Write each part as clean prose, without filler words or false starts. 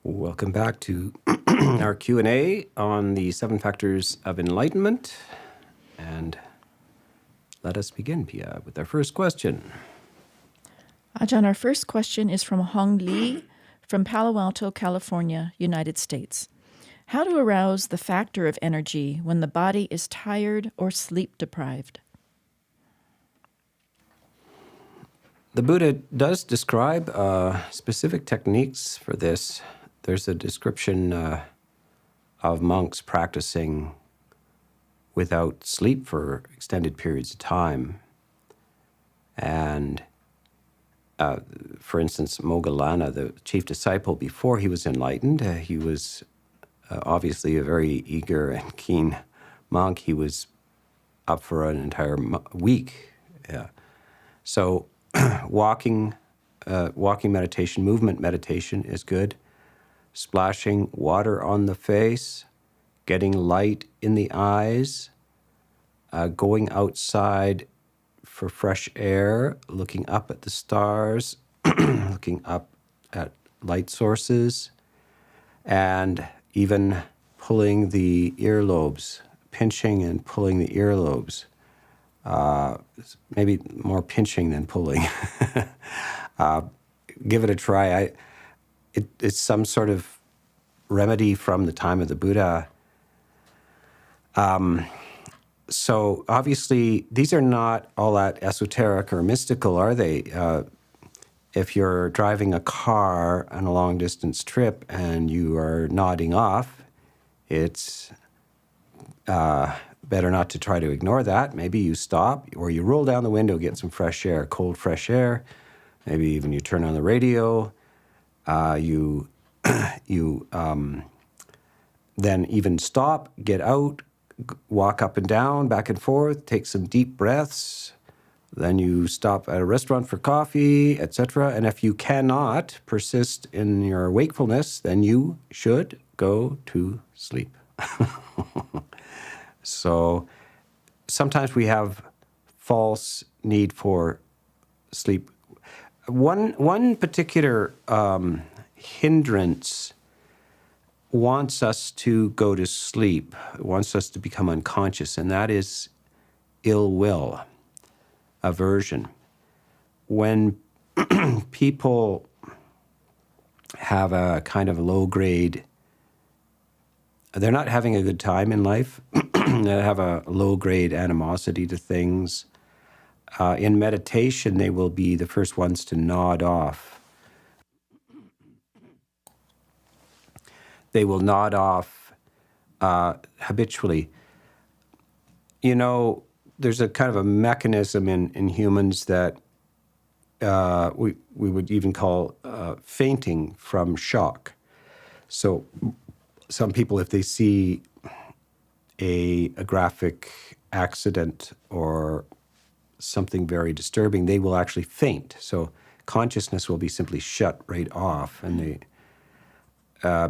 Welcome back to our Q&A on the 7 factors of enlightenment. And let us begin, Pia, with our first question. Ajahn, our first question is from Hong Lee from Palo Alto, California, United States. How to arouse the factor of energy when the body is tired or sleep deprived? The Buddha does describe specific techniques for this. There's a description of monks practicing without sleep for extended periods of time. And for instance, Moggallana, the chief disciple, before he was enlightened, he was obviously a very eager and keen monk. He was up for an entire week. Yeah. So walking meditation, movement meditation is good. Splashing water on the face, getting light in the eyes, going outside for fresh air, looking up at the stars, looking up at light sources, and even pulling the earlobes, pinching and pulling the earlobes. Maybe more pinching than pulling. Give it a try. It's some sort of remedy from the time of the Buddha. So obviously, these are not all that esoteric or mystical, are they? If you're driving a car on a long-distance trip and you are nodding off, it's better not to try to ignore that. Maybe you stop, or you roll down the window, get some fresh air, cold fresh air. Maybe even you turn on the radio. You then even stop, get out, walk up and down, back and forth, take some deep breaths. Then you stop at a restaurant for coffee, etc. And if you cannot persist in your wakefulness, then you should go to sleep. So sometimes we have false need for sleep. One particular hindrance wants us to go to sleep, wants us to become unconscious, and that is ill will, aversion. When people have a kind of low-grade, they're not having a good time in life, they have a low-grade animosity to things, in meditation, they will be the first ones to nod off. They will nod off habitually. You know, there's a kind of a mechanism in humans that we would even call fainting from shock. So some people, if they see a graphic accident or something very disturbing, they will actually faint. So consciousness will be simply shut right off, and they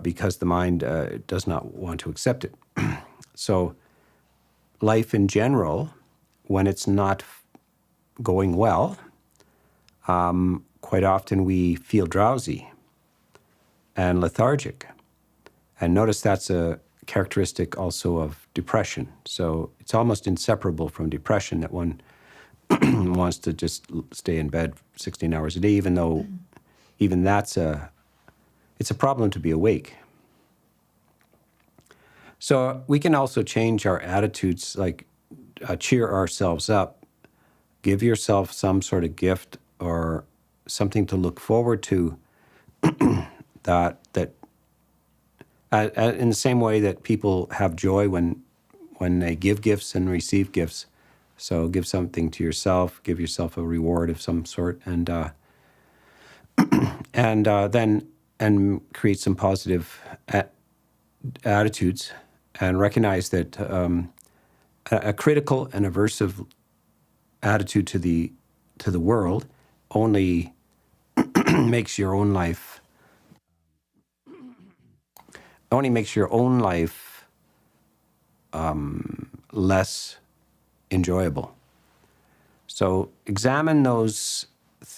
because the mind does not want to accept it. So life in general, when it's not going well, quite often we feel drowsy and lethargic. And notice that's a characteristic also of depression. So it's almost inseparable from depression that one wants to just stay in bed 16 hours a day, even though even that's it's a problem to be awake. So we can also change our attitudes, like cheer ourselves up, give yourself some sort of gift or something to look forward to that in the same way that people have joy when they give gifts and receive gifts. So give something to yourself, give yourself a reward of some sort, and then create some positive attitudes, and recognize that a critical and aversive attitude to the world only makes your own life less enjoyable. So examine those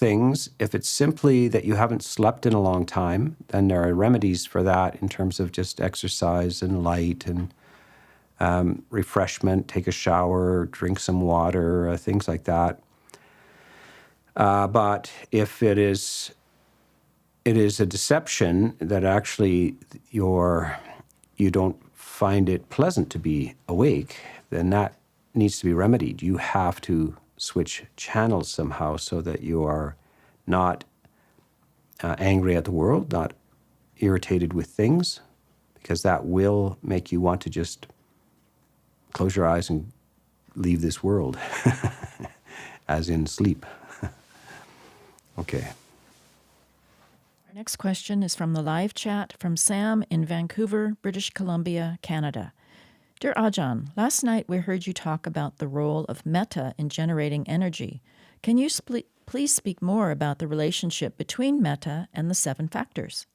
things, if it's simply that you haven't slept in a long time, then there are remedies for that in terms of just exercise and light and refreshment, take a shower, drink some water, things like that. But if it is a deception that actually you don't find it pleasant to be awake, then that needs to be remedied. You have to switch channels somehow so that you are not angry at the world, not irritated with things, because that will make you want to just close your eyes and leave this world, as in sleep. Okay. Our next question is from the live chat from Sam in Vancouver, British Columbia, Canada. Dear Ajahn, last night we heard you talk about the role of metta in generating energy. Can you please speak more about the relationship between metta and the 7 factors?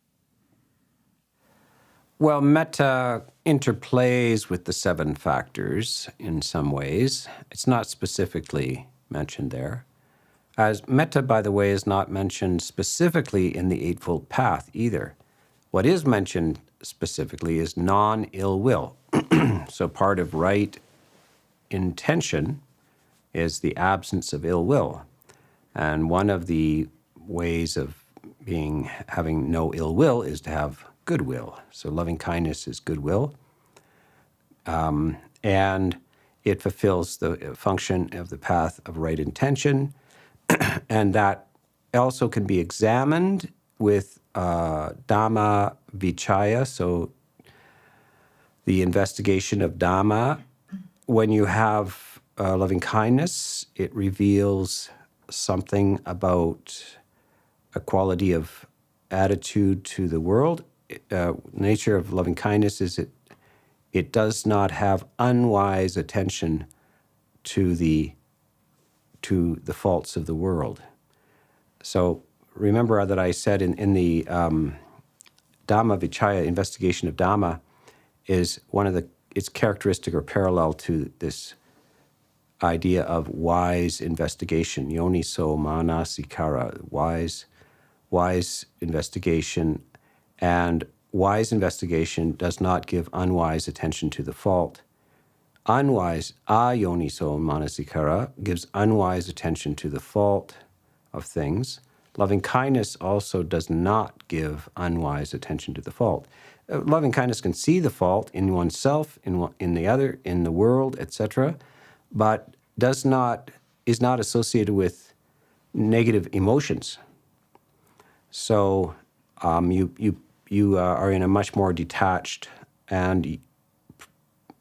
Well, metta interplays with the 7 factors in some ways. It's not specifically mentioned there. As metta, by the way, is not mentioned specifically in the Eightfold Path either. What is mentioned specifically is non-ill will. So part of right intention is the absence of ill will. And one of the ways of having no ill will is to have goodwill. So loving kindness is goodwill. And it fulfills the function of the path of right intention. And that also can be examined with Dhamma Vichaya, so the investigation of Dhamma. When you have loving kindness, it reveals something about a quality of attitude to the world. Nature of loving kindness is it does not have unwise attention to the faults of the world. So remember that I said in the Dhamma Vichaya, investigation of Dhamma, is it's characteristic or parallel to this idea of wise investigation, yoniso manasikara, wise investigation. And wise investigation does not give unwise attention to the fault. Unwise, ayoniso manasikara, gives unwise attention to the fault of things. Loving kindness also does not give unwise attention to the fault. Loving kindness can see the fault in oneself, in the other, in the world, etc., but is not associated with negative emotions. So you are in a much more detached and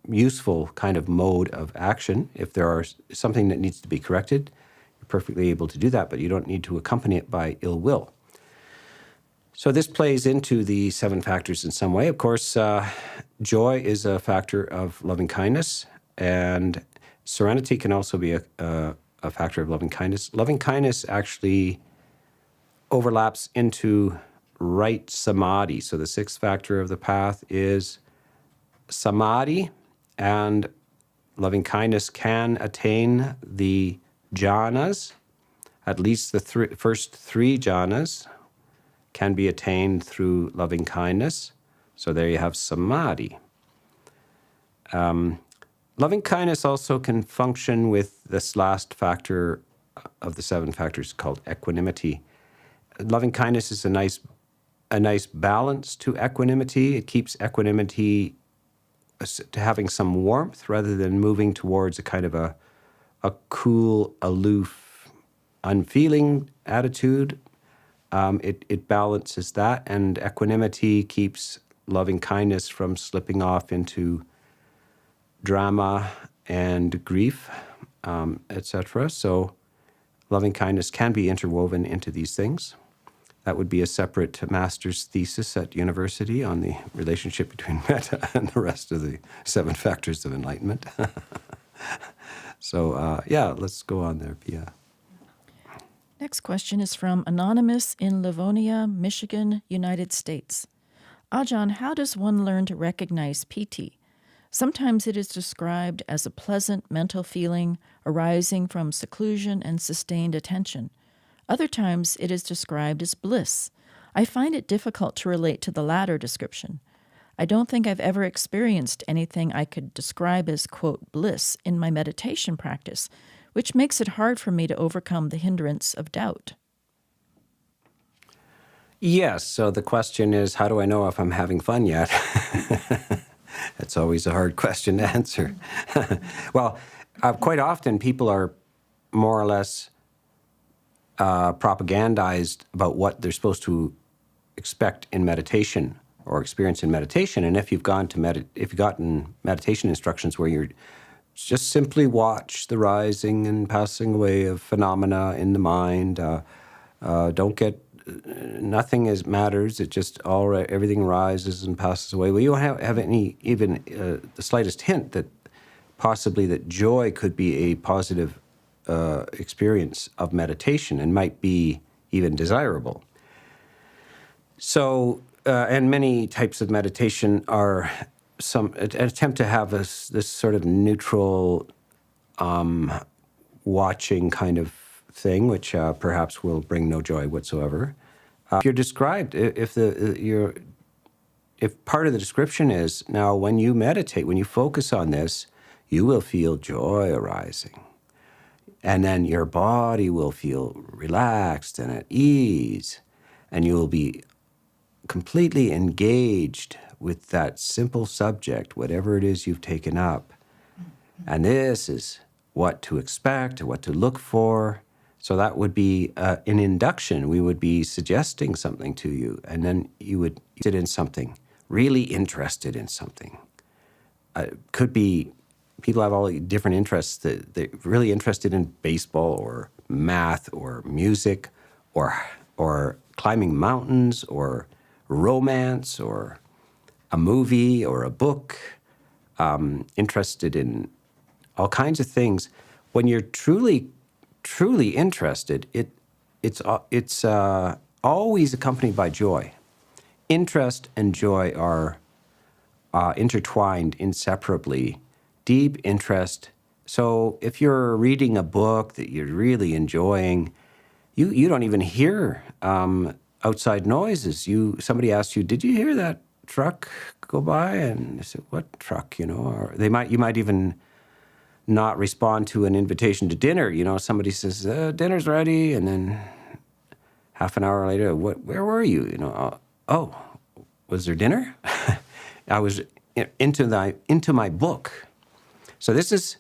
useful kind of mode of action. If there are something that needs to be corrected, you're perfectly able to do that, but you don't need to accompany it by ill will. So this plays into the 7 factors in some way. Of course, joy is a factor of loving kindness, and serenity can also be a factor of loving kindness. Loving kindness actually overlaps into right samadhi. So the 6th factor of the path is samadhi, and loving kindness can attain the jhanas. At least the first 3 jhanas can be attained through loving kindness. So there you have samadhi. Loving kindness also can function with this last factor of the 7 factors called equanimity. Loving kindness is a nice balance to equanimity. It keeps equanimity to having some warmth rather than moving towards a kind of a cool, aloof, unfeeling attitude. It balances that, and equanimity keeps loving kindness from slipping off into drama and grief, etc. So loving kindness can be interwoven into these things. That would be a separate master's thesis at university on the relationship between metta and the rest of the 7 factors of enlightenment. So, let's go on there, Pia. Next question is from Anonymous in Livonia, Michigan, United States. Ajahn, how does one learn to recognize piti? Sometimes it is described as a pleasant mental feeling arising from seclusion and sustained attention. Other times it is described as bliss. I find it difficult to relate to the latter description. I don't think I've ever experienced anything I could describe as, quote, bliss in my meditation practice, which makes it hard for me to overcome the hindrance of doubt. Yes, so the question is, how do I know if I'm having fun yet? That's always a hard question to answer. Well, quite often people are more or less propagandized about what they're supposed to expect in meditation or experience in meditation. And if you've gotten meditation instructions where you're just simply watch the rising and passing away of phenomena in the mind, don't get nothing matters. It just everything rises and passes away. Well, you don't have any even the slightest hint that possibly that joy could be a positive experience of meditation and might be even desirable. So, and many types of meditation are an attempt to have this sort of neutral watching kind of thing, which perhaps will bring no joy whatsoever. If you're described, if part of the description is, now when you meditate, when you focus on this, you will feel joy arising. And then your body will feel relaxed and at ease, and you will be completely engaged with that simple subject, whatever it is you've taken up. And this is what to expect, what to look for. So that would be an induction. We would be suggesting something to you, and then you would sit in something, really interested in something. Could be people have all different interests. They're really interested in baseball or math or music or climbing mountains or romance or a movie or a book, interested in all kinds of things. When you're truly interested, it's always accompanied by joy. Interest and joy are intertwined inseparably. Deep interest. So if you're reading a book that you're really enjoying, you don't even hear outside noises. Somebody asks you, "Did you hear that truck go by?" And they say, "What truck?" Or you might even not respond to an invitation to dinner. Somebody says, "Dinner's ready," and then half an hour later, where were you? Oh, was there dinner? I was into my book. So this is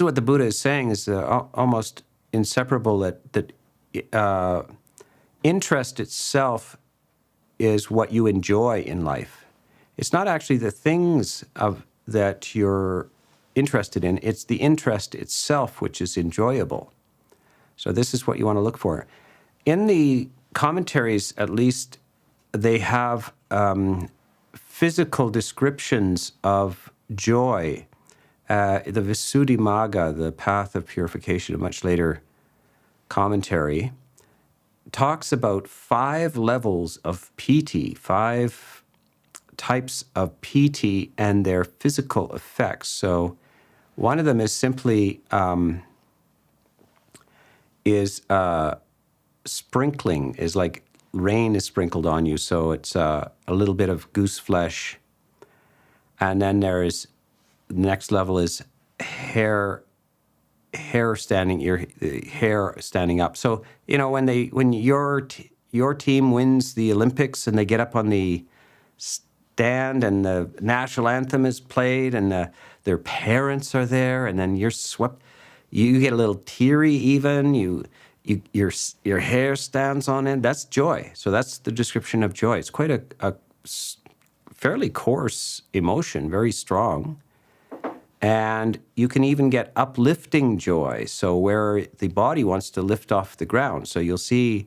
what the Buddha is saying is almost inseparable. That interest itself is what you enjoy in life. It's not actually the things that you're interested in. It's the interest itself which is enjoyable. So this is what you want to look for. In the commentaries, at least, they have physical descriptions of joy. The Visuddhimagga, the Path of Purification, a much later commentary, talks about 5 levels of piti, 5 types of piti and their physical effects. So one of them is simply sprinkling, is like rain is sprinkled on you. So it's a little bit of goose flesh. And then the next level is hair standing up. So when your team wins the Olympics and they get up on the stand and the national anthem is played and their parents are there, and then you're swept, you get a little teary even. Your hair stands on end. That's joy. So that's the description of joy. It's quite a fairly coarse emotion, very strong. And you can even get uplifting joy, so where the body wants to lift off the ground. So you'll see,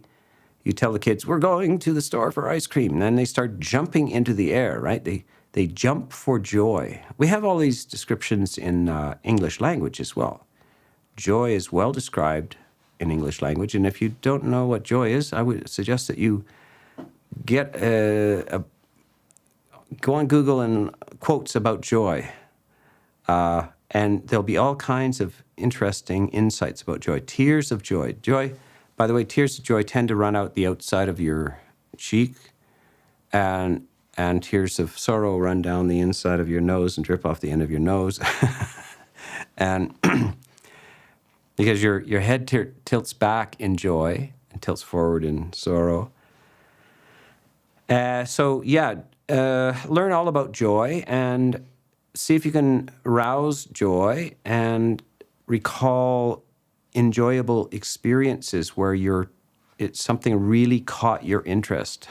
you tell the kids, "We're going to the store for ice cream." And then they start jumping into the air, right? They jump for joy. We have all these descriptions in English language as well. Joy is well described in English language. And if you don't know what joy is, I would suggest that you get go on Google and quotes about joy. And there'll be all kinds of interesting insights about joy. Tears of joy. Joy By the way, tears of joy tend to run out the outside of your cheek, and tears of sorrow run down the inside of your nose and drip off the end of your nose. And because your head tilts back in joy and tilts forward in sorrow. Learn all about joy and see if you can arouse joy and recall enjoyable experiences where it's something really caught your interest.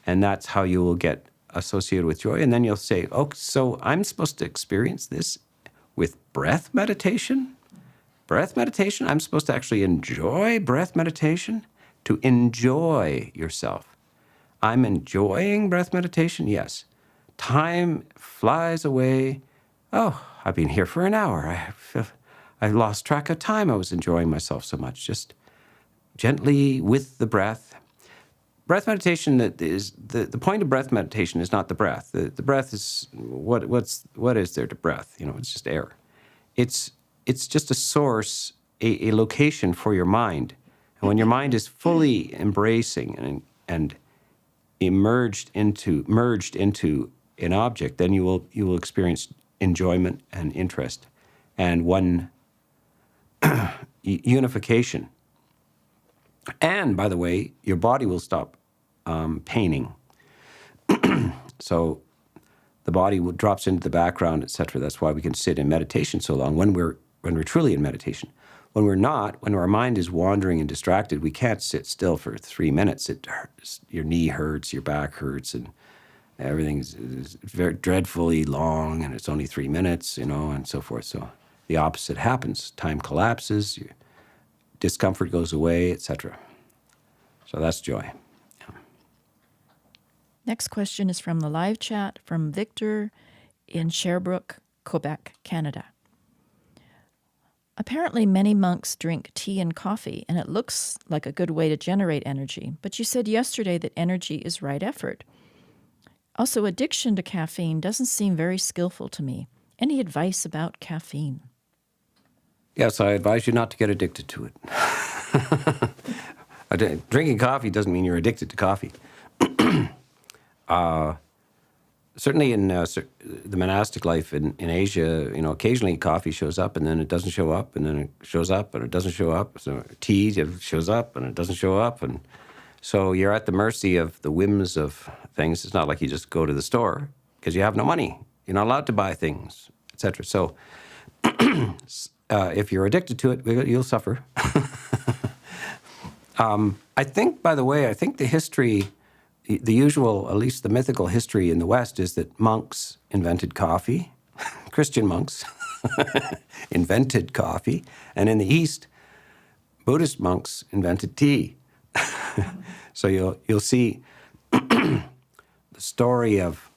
And that's how you will get associated with joy. And then you'll say, oh, so I'm supposed to experience this with breath meditation? Breath meditation? I'm supposed to actually enjoy breath meditation? To enjoy yourself. I'm enjoying breath meditation? Yes. Time flies away. Oh, I've been here for an hour. I lost track of time. I was enjoying myself so much. Just gently with the breath. Breath meditation, the point of breath meditation is not the breath. The breath is, what is there to breath? It's just air. It's just a source, a location for your mind. And when your mind is fully embracing and merged into an object, then you will experience enjoyment and interest and one unification. And by the way, your body will stop paining. So the body drops into the background, etc. That's why we can sit in meditation so long when we're truly in meditation. When we're not, when our mind is wandering and distracted, we can't sit still for 3 minutes. It hurts. Your knee hurts, your back hurts, and everything is very dreadfully long, and it's only 3 minutes, and so forth. So the opposite happens. Time collapses, your discomfort goes away, etc. So that's joy. Next question is from the live chat from Victor in Sherbrooke, Quebec, Canada. Apparently, many monks drink tea and coffee, and it looks like a good way to generate energy. But you said yesterday that energy is right effort. Also, addiction to caffeine doesn't seem very skillful to me. Any advice about caffeine? Yes, I advise you not to get addicted to it. Drinking coffee doesn't mean you're addicted to coffee. Certainly in the monastic life in Asia, occasionally coffee shows up and then it doesn't show up and then it shows up and it doesn't show up. So tea shows up and it doesn't show up. And so you're at the mercy of the whims of things. It's not like you just go to the store because you have no money. You're not allowed to buy things, etc. So if you're addicted to it, you'll suffer. I think, by the way, the history, the usual, at least the mythical history in the West is that monks invented coffee, Christian monks invented coffee, and in the East, Buddhist monks invented tea. So you'll see the story of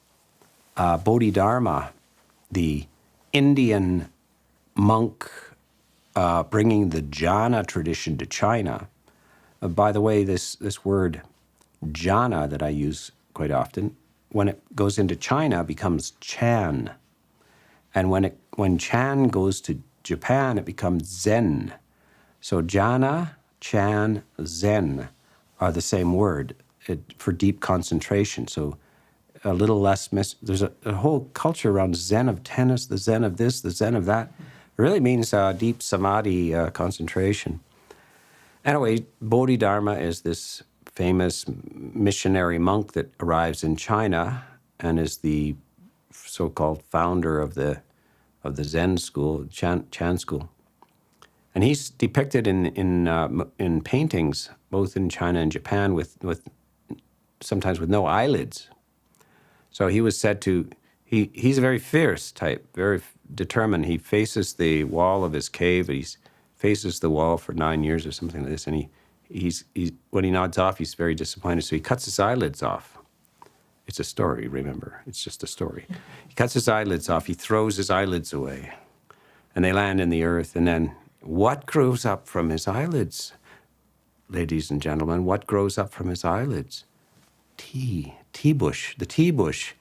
Bodhidharma, the Indian monk bringing the jhana tradition to China. By the way, this word jhana that I use quite often, when it goes into China, becomes Chan. And when Chan goes to Japan, it becomes Zen. So jhana, Chan, Zen are the same word for deep concentration. So a little less, there's a whole culture around Zen of tennis, the Zen of this, the Zen of that. It really means deep samadhi concentration. Anyway, Bodhidharma is this famous missionary monk that arrives in China and is the so-called founder of the Zen school, Chan school. And he's depicted in paintings, both in China and Japan, with sometimes with no eyelids. So he was said to, he's a very fierce type, very determined. He faces the wall of his cave. He faces the wall for 9 years or something like this. And he's when he nods off, he's very disappointed. So he cuts his eyelids off. It's a story, remember. It's just a story. He cuts his eyelids off. He throws his eyelids away. And they land in the earth. And then what grows up from his eyelids, ladies and gentlemen? What grows up from his eyelids? Tea bush, the tea bush.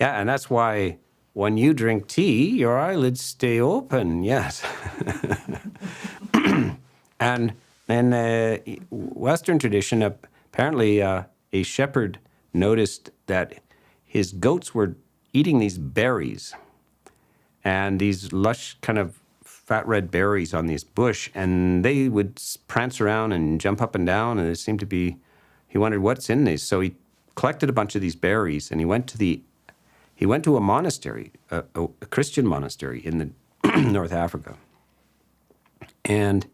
Yeah, and that's why when you drink tea, your eyelids stay open, yes. And In Western tradition, apparently a shepherd noticed that his goats were eating these berries, and these lush kind of fat red berries on this bush, and they would prance around and jump up and down, and it seemed to be, he wondered what's in these. So he collected a bunch of these berries, and he went to a monastery, a Christian monastery in the North Africa. And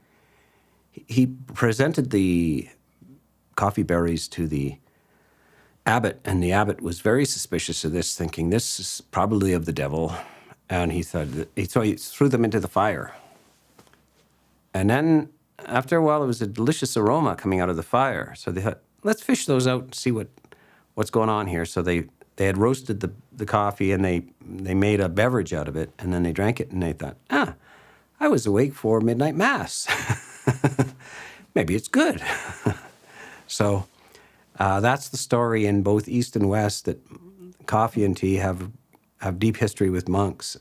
he presented the coffee berries to the abbot, and the abbot was very suspicious of this, thinking this is probably of the devil. And he said, so he threw them into the fire. And then after a while, there was a delicious aroma coming out of the fire. So they thought, let's fish those out and see what's going on here. So they had roasted the coffee, and they made a beverage out of it, and then they drank it, and they thought, I was awake for midnight mass. Maybe it's good. So that's the story in both East and West, that coffee and tea have deep history with monks.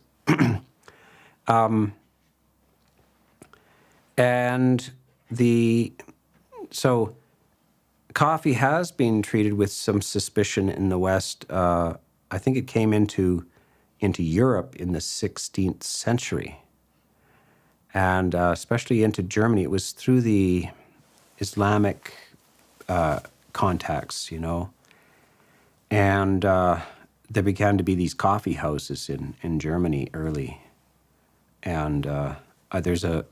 So coffee has been treated with some suspicion in the West. I think it came into Europe in the 16th century, and especially into Germany. It was through the Islamic contacts, and there began to be these coffee houses in Germany early. And there's a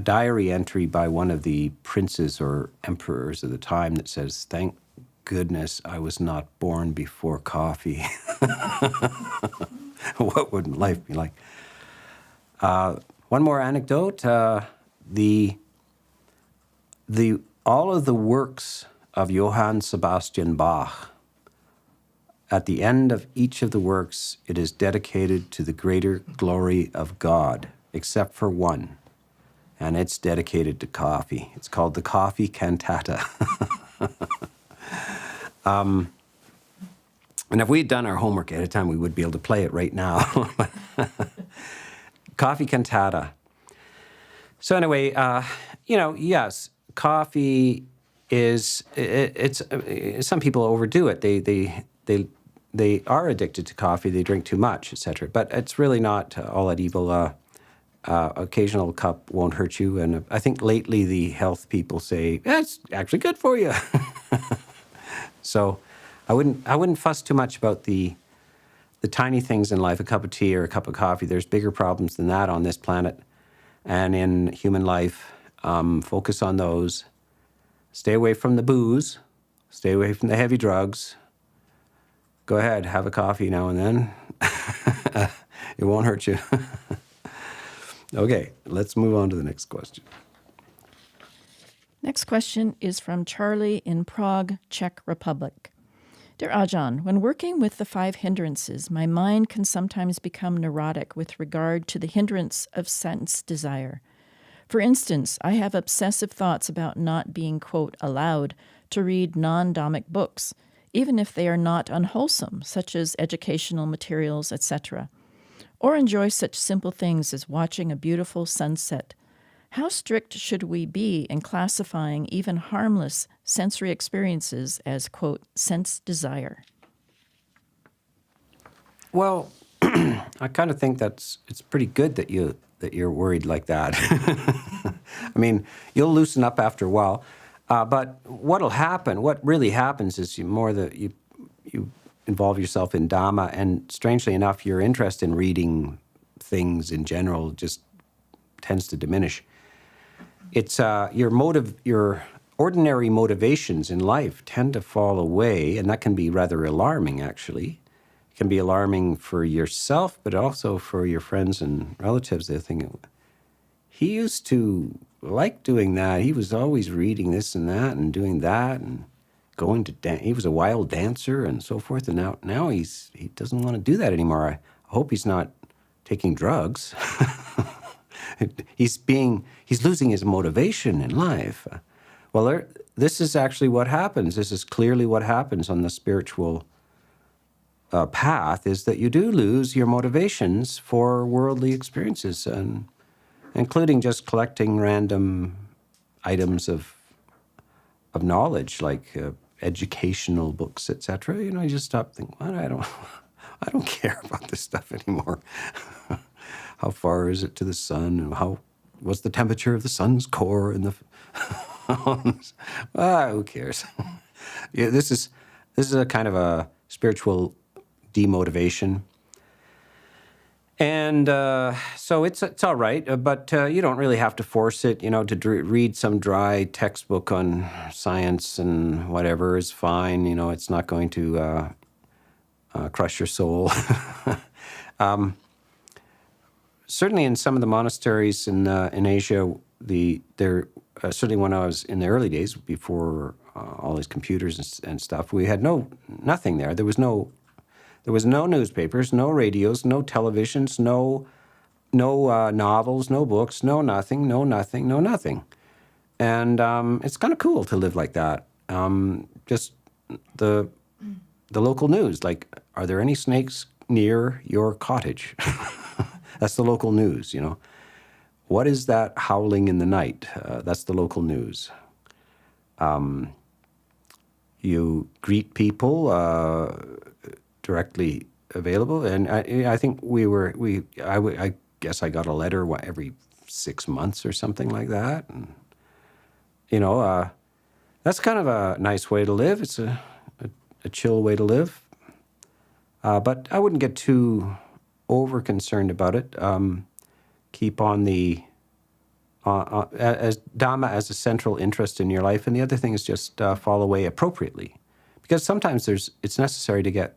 diary entry by one of the princes or emperors of the time that says, "Thank goodness I was not born before coffee." What would life be like? One more anecdote. All of the works of Johann Sebastian Bach, at the end of each of the works, it is dedicated to the greater glory of God, except for one, and it's dedicated to coffee. It's called the Coffee Cantata. And if we'd done our homework ahead of time, we would be able to play it right now. Coffee Cantata. So anyway, yes, coffee is, it's some people overdo it. They are addicted to coffee. They drink too much, etc. But it's really not all that evil. Occasional cup won't hurt you. And I think lately the health people say, it's actually good for you. So I wouldn't fuss too much about the tiny things in life, a cup of tea or a cup of coffee. There's bigger problems than that on this planet and in human life. Focus on those. Stay away from the booze. Stay away from the heavy drugs. Go ahead, have a coffee now and then. It won't hurt you. Okay, let's move on to the next question. Next question is from Charlie in Prague, Czech Republic. Dear Ajahn, when working with the 5 hindrances, my mind can sometimes become neurotic with regard to the hindrance of sense desire. For instance, I have obsessive thoughts about not being, quote, allowed to read non-Dhammic books, even if they are not unwholesome, such as educational materials, etc., or enjoy such simple things as watching a beautiful sunset. How strict should we be in classifying even harmless sensory experiences as, quote, sense desire? Well, I kind of think it's pretty good that you're worried like that. I mean, you'll loosen up after a while, but what really happens is you involve yourself in Dhamma, and strangely enough, your interest in reading things in general just tends to diminish. It's your ordinary motivations in life tend to fall away, and that can be rather alarming, actually. It can be alarming for yourself, but also for your friends and relatives. They're thinking, he used to like doing that. He was always reading this and that and doing that and going to dance. He was a wild dancer and so forth, and now he doesn't want to do that anymore. I hope he's not taking drugs. He's losing his motivation in life. Well, this is actually what happens. This is clearly what happens on the spiritual path, is that you do lose your motivations for worldly experiences, and including just collecting random items of knowledge, like educational books, etc. I just stopped thinking, well, I don't care about this stuff anymore. How far is it to the sun? And what's the temperature of the sun's core? And who cares? Yeah, this is a kind of a spiritual demotivation. And so it's all right, but you don't really have to force it. To read some dry textbook on science and whatever is fine. It's not going to crush your soul. Certainly, in some of the monasteries in Asia, certainly when I was in the early days before all these computers and stuff, we had nothing there. There was no newspapers, no radios, no televisions, no novels, no books, no nothing. And it's kind of cool to live like that. Just the local news, like, are there any snakes near your cottage? That's the local news, What is that howling in the night? That's the local news. You greet people directly available, and I think I guess I got a letter every 6 months or something like that, and that's kind of a nice way to live. It's a chill way to live, but I wouldn't get too over concerned about it. Keep on the as Dhamma as a central interest in your life, and the other thing is just fall away appropriately, because sometimes it's necessary to get.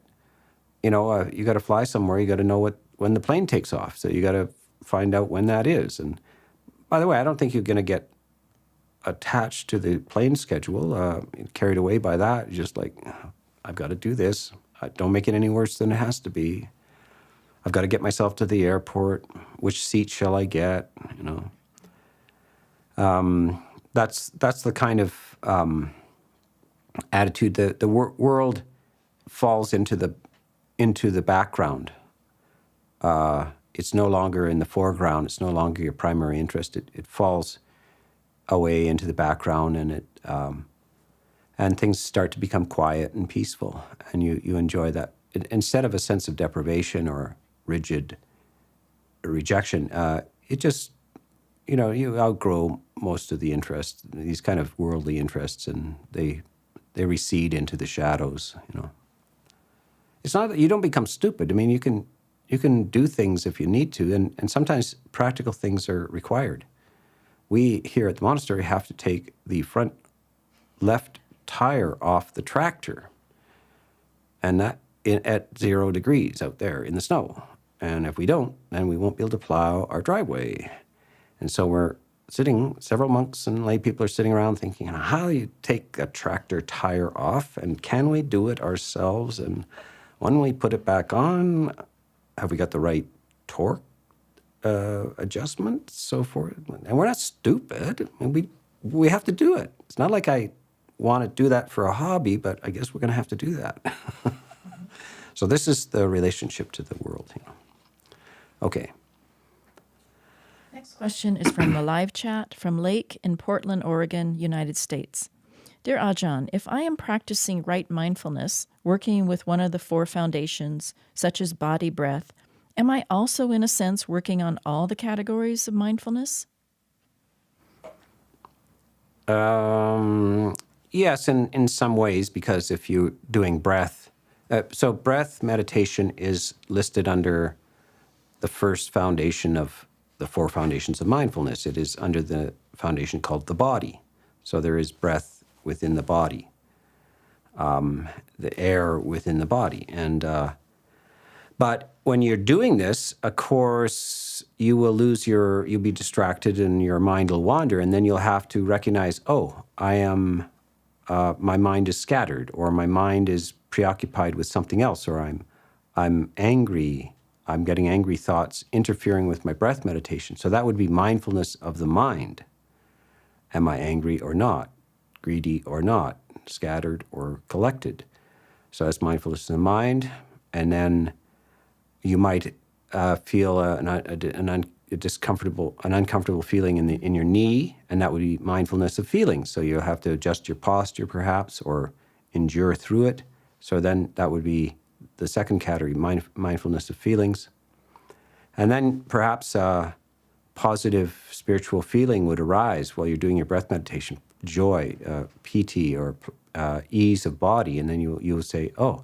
You got to fly somewhere. You got to know when the plane takes off. So you got to find out when that is. And by the way, I don't think you're going to get attached to the plane schedule, carried away by that. You're just like, I've got to do this. Don't make it any worse than it has to be. I've got to get myself to the airport. Which seat shall I get? That's the kind of attitude that the world falls into the background. It's no longer in the foreground. It's no longer your primary interest. It falls away into the background, and things start to become quiet and peaceful, and you enjoy that. Instead of a sense of deprivation or rigid rejection, it just, you outgrow most of the interests, these kind of worldly interests, and they recede into the shadows, It's not that you don't become stupid. I mean, you can do things if you need to, and sometimes practical things are required. We here at the monastery have to take the front left tire off the tractor, and that at 0 degrees out there in the snow. And if we don't, then we won't be able to plow our driveway. And so we're sitting, several monks and lay people are sitting around thinking, how do you take a tractor tire off, and can we do it ourselves? And when we put it back on, have we got the right torque adjustment, so forth? And we're not stupid. We have to do it. It's not like I want to do that for a hobby, but I guess we're going to have to do that. So this is the relationship to the world. Okay. Next question is from the live chat from Lake in Portland, Oregon, United States. Dear Ajahn, if I am practicing right mindfulness, working with one of the 4 foundations, such as body breath, am I also, in a sense, working on all the categories of mindfulness? Yes, in some ways, because if you're doing breath, so breath meditation is listed under the first foundation of the 4 foundations of mindfulness. It is under the foundation called the body. So there is breath within the body, the air within the body. And but when you're doing this, of course, you'll be distracted and your mind will wander, and then you'll have to recognize, my mind is scattered, or my mind is preoccupied with something else, or I'm angry. I'm getting angry thoughts interfering with my breath meditation. So that would be mindfulness of the mind. Am I angry or not? Greedy or not? Scattered or collected? So that's mindfulness of the mind. And then you might feel an an uncomfortable feeling in your knee, and that would be mindfulness of feelings. So you'll have to adjust your posture perhaps, or endure through it. So then that would be the second category, mindfulness of feelings. And then perhaps a positive spiritual feeling would arise while you're doing your breath meditation, joy, piti, or ease of body. And then you'll say, oh,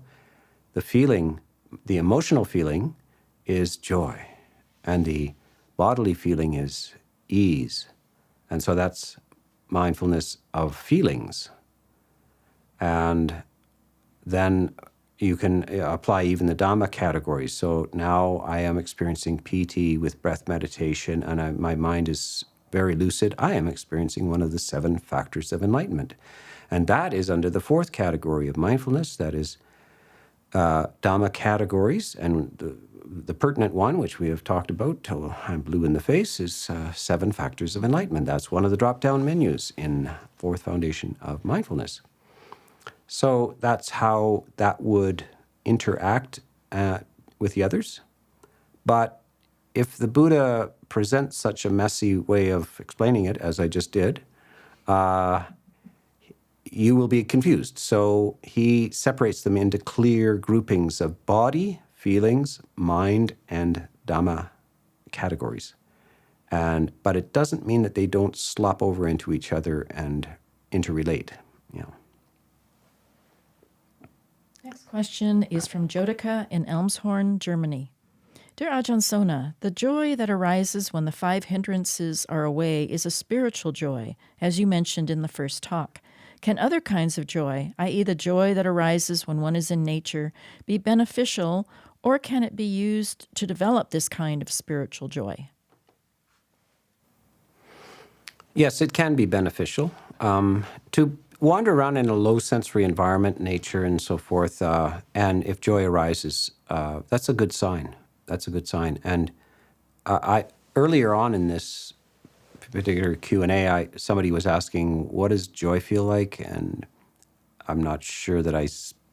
the emotional feeling is joy, and the bodily feeling is ease. And so that's mindfulness of feelings. And then you can apply even the Dhamma categories. So now I am experiencing PT with breath meditation, and my mind is very lucid. I am experiencing one of the 7 factors of enlightenment. And that is under the 4th category of mindfulness. That is Dhamma categories. And the pertinent one, which we have talked about till I'm blue in the face, is 7 factors of enlightenment. That's one of the drop-down menus in 4th foundation of mindfulness. So that's how that would interact with the others. But if the Buddha presents such a messy way of explaining it, as I just did, you will be confused. So he separates them into clear groupings of body, feelings, mind, and Dhamma categories. But it doesn't mean that they don't slop over into each other and interrelate. Next question is from Jodica in Elmshorn, Germany. Dear Ajahn Sona, the joy that arises when the 5 hindrances are away is a spiritual joy, as you mentioned in the first talk. Can other kinds of joy, i.e. the joy that arises when one is in nature, be beneficial, or can it be used to develop this kind of spiritual joy? Yes, it can be beneficial. To wander around in a low sensory environment, nature and so forth, and if joy arises, that's a good sign. That's a good sign. And earlier on in this particular Q&A, somebody was asking, what does joy feel like? And I'm not sure that I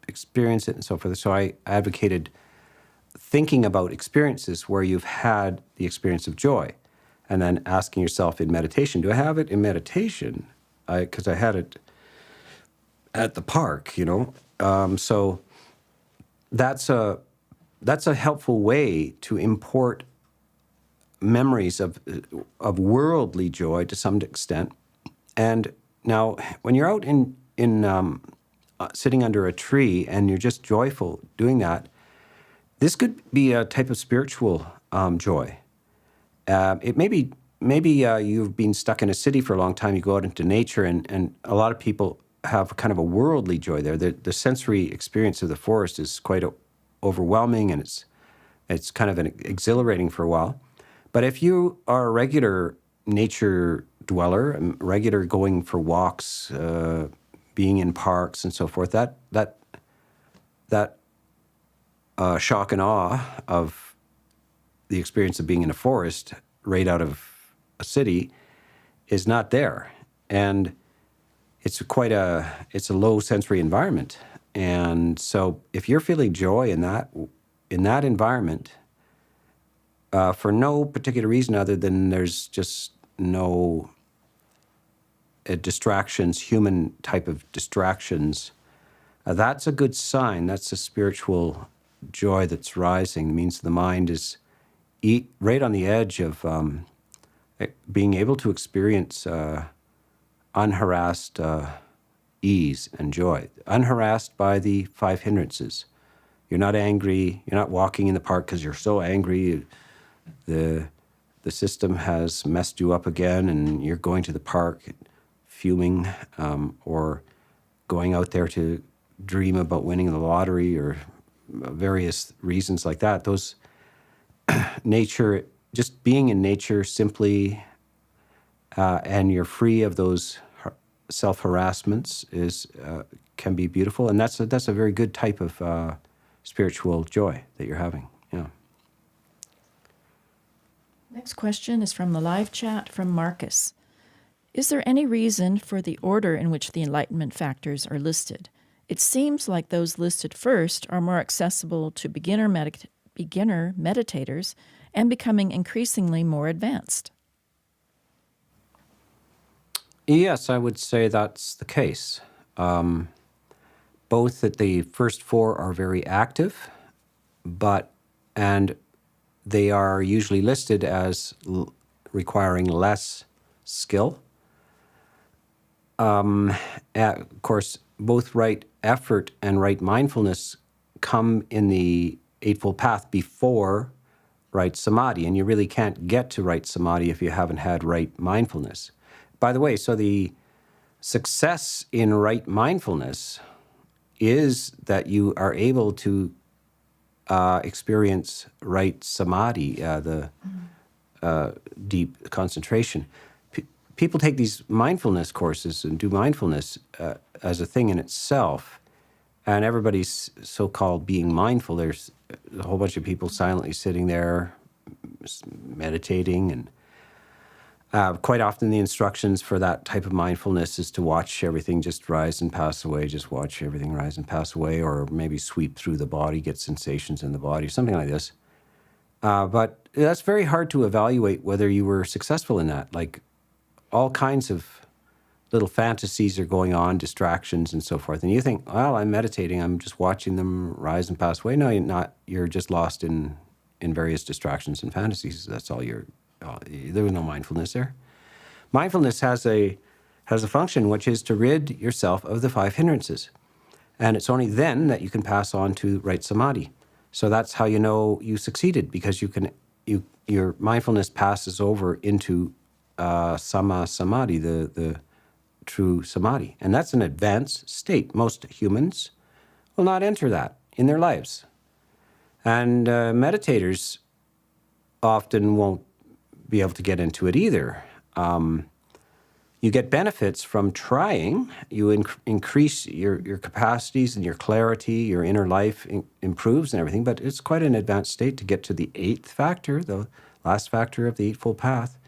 experience it and so forth. So I advocated thinking about experiences where you've had the experience of joy, and then asking yourself in meditation, do I have it in meditation? Because I had it at the park, So that's a helpful way to import memories of worldly joy to some extent. And now, when you're out in sitting under a tree and you're just joyful doing that, this could be a type of spiritual joy. It maybe you've been stuck in a city for a long time. You go out into nature, and a lot of people have kind of a worldly joy there. The sensory experience of the forest is quite overwhelming, and it's kind of exhilarating for a while. But if you are a regular nature dweller, regular going for walks, being in parks and so forth, that shock and awe of the experience of being in a forest right out of a city is not there. And it's a low sensory environment. And so if you're feeling joy in that environment, for no particular reason other than there's just no distractions, human type of distractions, that's a good sign. That's a spiritual joy that's rising. It means the mind is right on the edge of being able to experience unharassed ease and joy, unharassed by the 5 hindrances. You're not angry. You're not walking in the park because you're so angry. The system has messed you up again, and you're going to the park fuming, or going out there to dream about winning the lottery, or various reasons like that. Those nature, just being in nature simply, and you're free of those self-harassments can be beautiful, and that's a very good type of spiritual joy that you're having. Yeah. Next question is from the live chat from Marcus. Is there any reason for the order in which the enlightenment factors are listed? It seems like those listed first are more accessible to beginner meditators, and becoming increasingly more advanced? Yes, I would say that's the case. Both that the first four are very active, and they are usually listed as requiring less skill. Of course, both right effort and right mindfulness come in the Eightfold Path before right samadhi, and you really can't get to right samadhi if you haven't had right mindfulness. By the way, so the success in right mindfulness is that you are able to experience right samadhi, the deep concentration. People take these mindfulness courses and do mindfulness as a thing in itself, and everybody's so-called being mindful. There's a whole bunch of people silently sitting there meditating, and quite often the instructions for that type of mindfulness is to watch everything just rise and pass away, just watch everything rise and pass away, or maybe sweep through the body, get sensations in the body, something like this. But that's very hard to evaluate whether you were successful in that. Like, all kinds of little fantasies are going on, distractions and so forth. And you think, well, I'm meditating, I'm just watching them rise and pass away. No, you're not. You're just lost in various distractions and fantasies. That's all there was no mindfulness there. Mindfulness has a function, which is to rid yourself of the five hindrances. And it's only then that you can pass on to right samadhi. So that's how you know you succeeded, because your mindfulness passes over into sama samadhi, the true samadhi. And that's an advanced state. Most humans will not enter that in their lives. And meditators often won't be able to get into it either. You get benefits from trying. You increase your capacities and your clarity, your inner life improves and everything, but it's quite an advanced state to get to the eighth factor, the last factor of the Eightfold Path,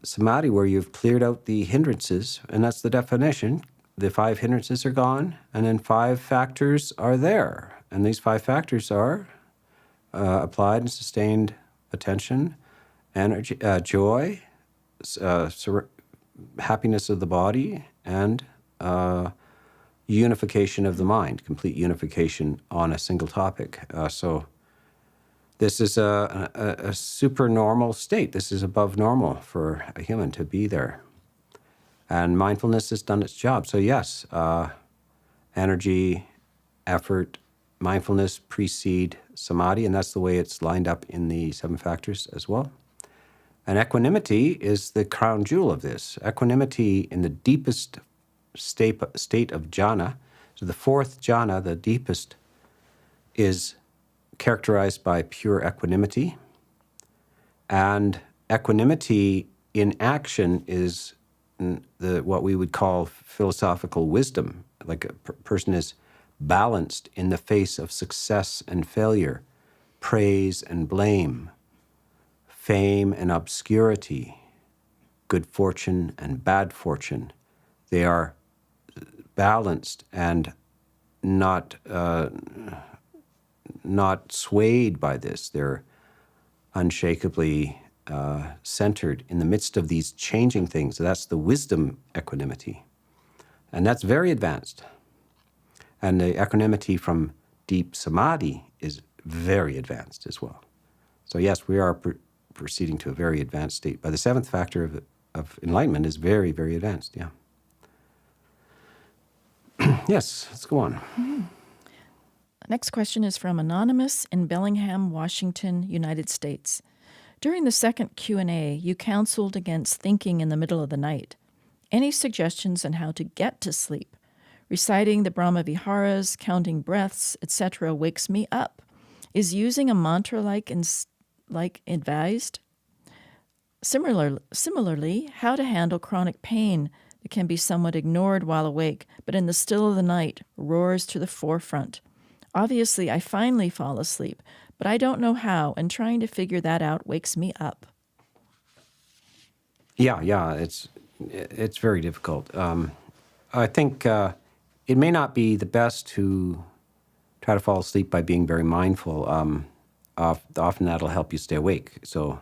samadhi, where you've cleared out the hindrances, and that's the definition. The five hindrances are gone, and then five factors are there. And these five factors are applied and sustained attention, energy, joy, happiness of the body, and unification of the mind, complete unification on a single topic. So this is a super normal state. This is above normal for a human to be there. And mindfulness has done its job. So yes, energy, effort, mindfulness precede samadhi, and that's the way it's lined up in the seven factors as well. And equanimity is the crown jewel of this. Equanimity in the deepest state of jhana. So the fourth jhana, the deepest, is characterized by pure equanimity. And equanimity in action is what we would call philosophical wisdom. Like a person is balanced in the face of success and failure, praise and blame, fame and obscurity, good fortune and bad fortune. They are balanced and not swayed by this. They're unshakably centered in the midst of these changing things. So that's the wisdom equanimity. And that's very advanced. And the equanimity from deep samadhi is very advanced as well. So yes, we are proceeding to a very advanced state. But the seventh factor of enlightenment is very, very advanced, yeah. Yes, let's go on. Next question is from Anonymous in Bellingham, Washington, United States. During the second Q&A, you counseled against thinking in the middle of the night. Any suggestions on how to get to sleep? Reciting the Brahma Viharas, counting breaths, etc. wakes me up. Is using a mantra like advised? Similarly, how to handle chronic pain that can be somewhat ignored while awake, but in the still of the night roars to the forefront. Obviously, I finally fall asleep, but I don't know how, and trying to figure that out wakes me up. Yeah, it's very difficult. I think it may not be the best to try to fall asleep by being very mindful. often that'll help you stay awake. So,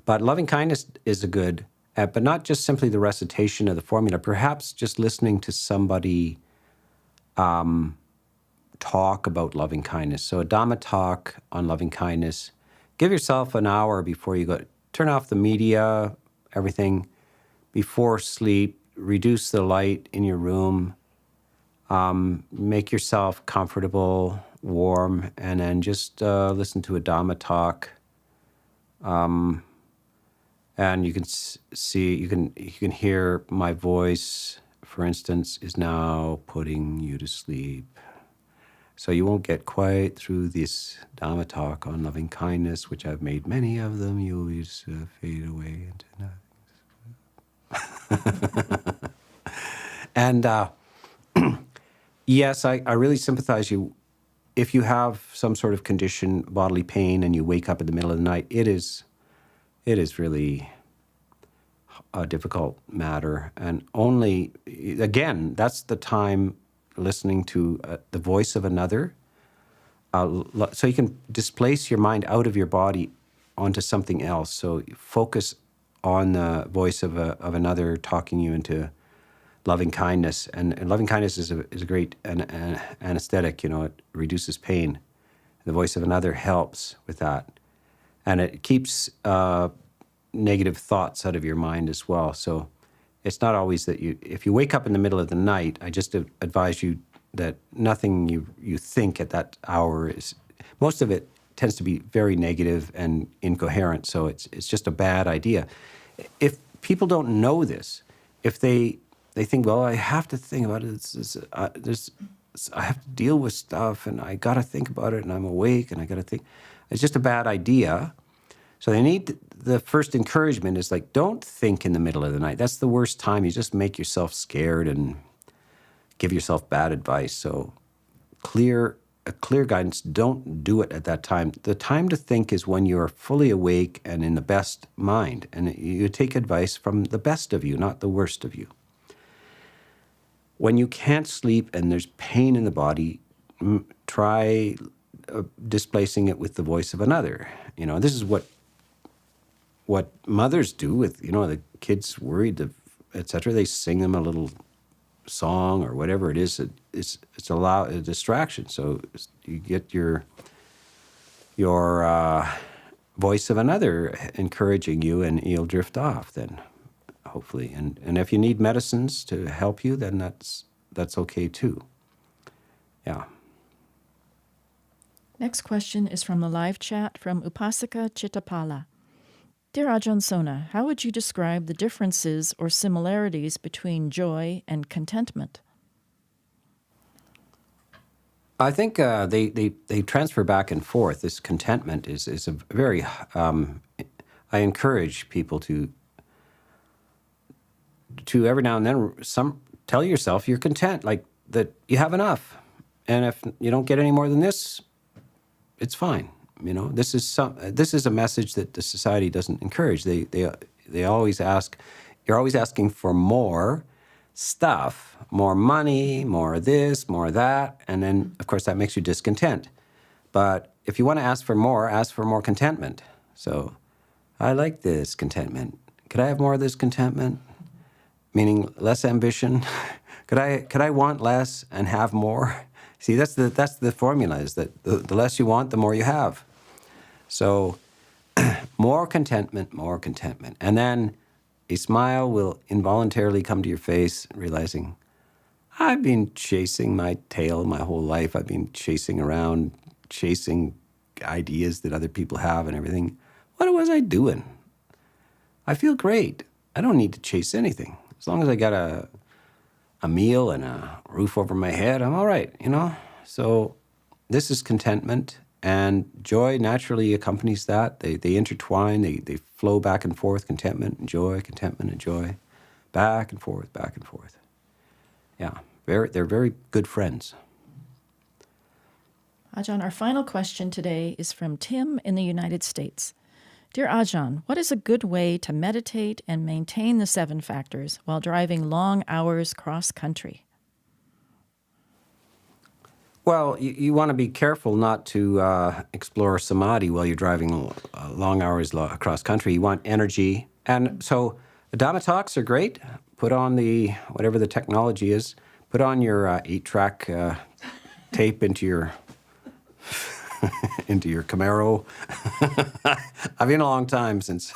but loving kindness is a good, but not just simply the recitation of the formula. Perhaps just listening to somebody talk about loving kindness. So a Dhamma talk on loving kindness. Give yourself an hour before you go. Turn off the media, everything, before sleep. Reduce the light in your room. Make yourself comfortable, warm, and then just listen to a Dhamma talk. And you can see, you can hear my voice, for instance, is now putting you to sleep. So you won't get quite through this Dhamma talk on loving kindness, which I've made many of them. You always fade away into nothing. And yes, I really sympathize you. If you have some sort of condition, bodily pain, and you wake up in the middle of the night, it is really a difficult matter. And only, again, that's the time listening to the voice of another. So you can displace your mind out of your body onto something else. So focus on the voice of another talking you into loving kindness. And loving kindness is a great anesthetic. It reduces pain. The voice of another helps with that. And it keeps negative thoughts out of your mind as well. So it's not always that if you wake up in the middle of the night, I just advise you that nothing you think at that hour most of it tends to be very negative and incoherent. So it's just a bad idea. If people don't know this, if they think, well, I have to think about it. I have to deal with stuff, and I got to think about it, and I'm awake, and I got to think. It's just a bad idea. So they need the first encouragement is like, don't think in the middle of the night. That's the worst time. You just make yourself scared and give yourself bad advice. So clear guidance, don't do it at that time. The time to think is when you're fully awake and in the best mind. And you take advice from the best of you, not the worst of you. When you can't sleep and there's pain in the body, try displacing it with the voice of another. This is what mothers do with, the kids worried, etc. They sing them a little song or whatever it is. It's a distraction. So you get your voice of another encouraging you, and you'll drift off then, hopefully. And if you need medicines to help you, then that's okay too. Yeah. Next question is from the live chat from Upasika Chittapala. Dear Ajahn Sona, how would you describe the differences or similarities between joy and contentment? I think they transfer back and forth. This contentment is a very. I encourage people to every now and then tell yourself you're content, like that you have enough, and if you don't get any more than this, it's fine. This is a message that the society doesn't encourage. They always ask, you're always asking for more stuff, more money, more this, more that, and then of course that makes you discontent. But if you want to ask for more contentment. So I like this contentment. Could I have more of this contentment? Meaning less ambition. Could I want less and have more? See, that's the formula, is that the less you want, the more you have. So more contentment. And then a smile will involuntarily come to your face, realizing, I've been chasing my tail my whole life. I've been chasing ideas that other people have and everything. What was I doing? I feel great. I don't need to chase anything. As long as I got a meal and a roof over my head, I'm all right, So this is contentment, and joy naturally accompanies that. They intertwine, they flow back and forth, contentment and joy, back and forth. Yeah, they're very good friends. Ajahn, our final question today is from Tim in the United States. Dear Ajahn, what is a good way to meditate and maintain the 7 factors while driving long hours cross-country? Well, you want to be careful not to explore samadhi while you're driving long hours across country. You want energy. And so the Dhamma talks are great. Put on whatever the technology is, put on your 8-track tape into your into your Camaro. I've been a long time since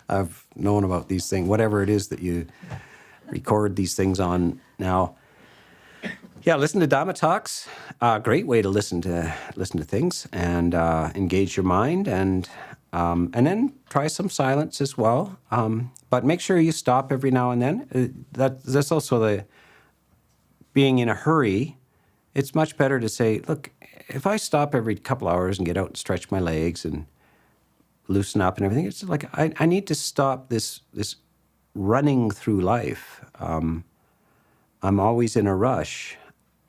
I've known about these things, whatever it is that you record these things on now. Yeah, listen to Dhamma talks. Great way to listen to things and engage your mind, and then try some silence as well. But make sure you stop every now and then. That's also being in a hurry. It's much better to say, look, if I stop every couple hours and get out and stretch my legs and loosen up and everything, it's like I need to stop this running through life. I'm always in a rush.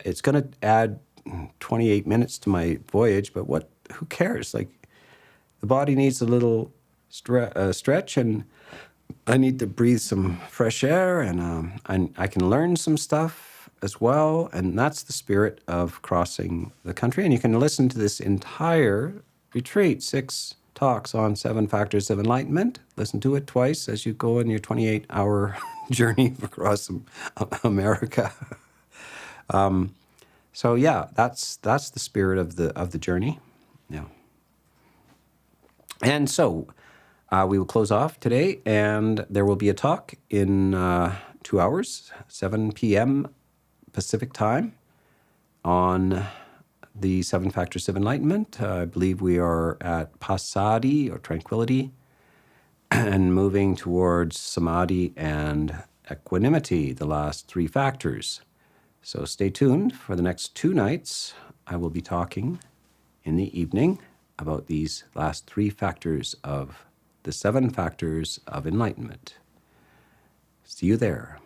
It's going to add 28 minutes to my voyage, but who cares? Like, the body needs a little stretch, and I need to breathe some fresh air, and I can learn some stuff as well. And that's the spirit of crossing the country. And you can listen to this entire retreat, 6 talks on 7 factors of enlightenment. Listen to it twice as you go on your 28-hour journey across America. So yeah, that's the spirit of the journey. Yeah. And so we will close off today, and there will be a talk in 2 hours, 7 p.m. Pacific time, on the 7 factors of enlightenment. I believe we are at passaddhi, or tranquility, and moving towards samadhi and equanimity, the last 3 factors. So stay tuned for the next 2 nights. I will be talking in the evening about these last 3 factors of the 7 factors of enlightenment. See you there.